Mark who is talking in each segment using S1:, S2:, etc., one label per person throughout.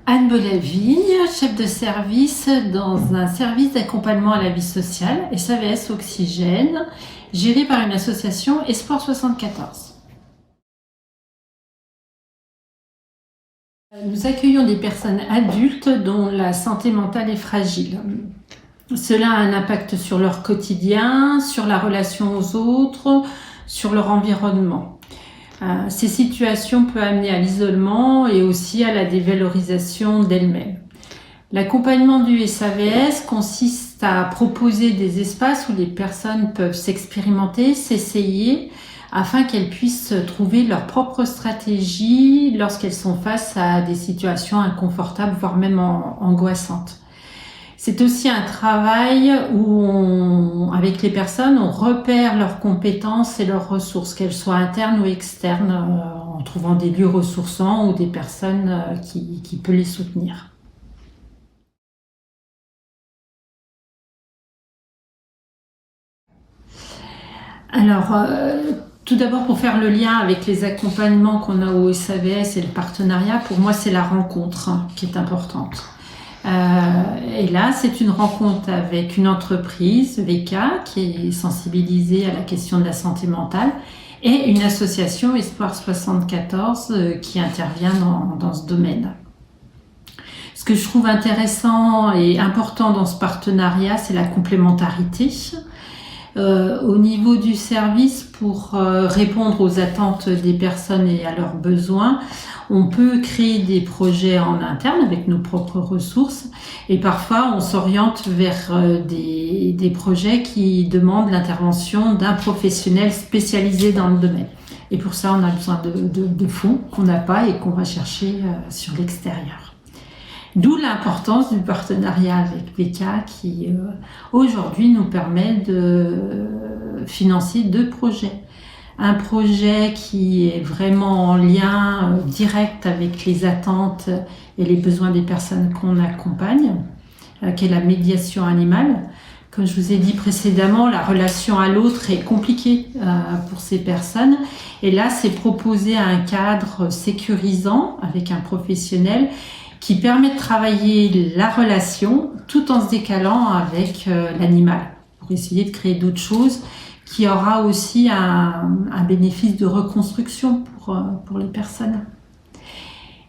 S1: Anne Bolavigne, chef de service dans un service d'accompagnement à la vie sociale, SAVS Oxygène, géré par une association Espoir 74. Nous accueillons des personnes adultes dont la santé mentale est fragile. Cela a un impact sur leur quotidien, sur la relation aux autres, sur leur environnement. Ces situations peuvent amener à l'isolement et aussi à la dévalorisation d'elles-mêmes. L'accompagnement du SAVS consiste à proposer des espaces où les personnes peuvent s'expérimenter, s'essayer, afin qu'elles puissent trouver leur propre stratégie lorsqu'elles sont face à des situations inconfortables, voire même angoissantes. C'est aussi un travail où, avec les personnes, on repère leurs compétences et leurs ressources, qu'elles soient internes ou externes, en trouvant des lieux ressourçants ou des personnes qui peuvent les soutenir. Alors, tout d'abord, pour faire le lien avec les accompagnements qu'on a au SAVS et le partenariat, pour moi, c'est la rencontre qui est importante. Et là, c'est une rencontre avec une entreprise, VK, qui est sensibilisée à la question de la santé mentale, et une association, Espoir 74, qui intervient dans ce domaine. Ce que je trouve intéressant et important dans ce partenariat, c'est la complémentarité. Au niveau du service, pour répondre aux attentes des personnes et à leurs besoins, on peut créer des projets en interne avec nos propres ressources et parfois on s'oriente vers des projets qui demandent l'intervention d'un professionnel spécialisé dans le domaine. Et pour ça, on a besoin de fonds qu'on n'a pas et qu'on va chercher sur l'extérieur. D'où l'importance du partenariat avec VK qui aujourd'hui nous permet de financer 2 projets. Un projet qui est vraiment en lien direct avec les attentes et les besoins des personnes qu'on accompagne, qui est la médiation animale. Comme je vous ai dit précédemment, la relation à l'autre est compliquée pour ces personnes. Et là, c'est proposer un cadre sécurisant avec un professionnel qui permet de travailler la relation tout en se décalant avec l'animal pour essayer de créer d'autres choses qui aura aussi un bénéfice de reconstruction pour les personnes.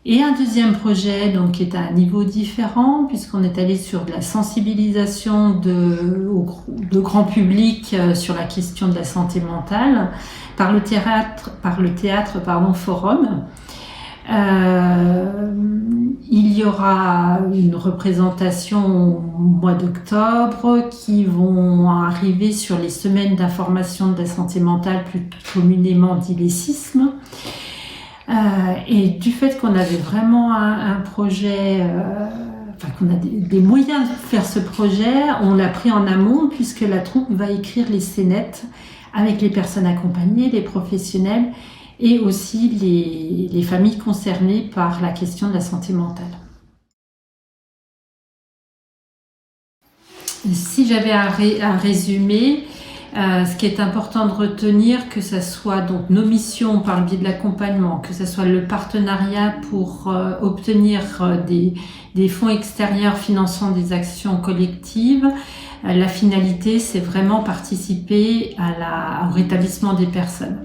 S1: Et un deuxième projet donc, qui est à un niveau différent puisqu'on est allé sur de la sensibilisation de grand public sur la question de la santé mentale par le théâtre Forum. Il y aura une représentation au mois d'octobre qui vont arriver sur les semaines d'information de la santé mentale, plus communément dit les SISM. Et du fait qu'on avait vraiment un projet, qu'on a des moyens de faire ce projet, on l'a pris en amont puisque la troupe va écrire les scénettes avec les personnes accompagnées, les professionnels et aussi les familles concernées par la question de la santé mentale. Si j'avais un résumé, ce qui est important de retenir, que ce soit donc nos missions par le biais de l'accompagnement, que ce soit le partenariat pour obtenir des fonds extérieurs finançant des actions collectives, la finalité, c'est vraiment participer au rétablissement des personnes.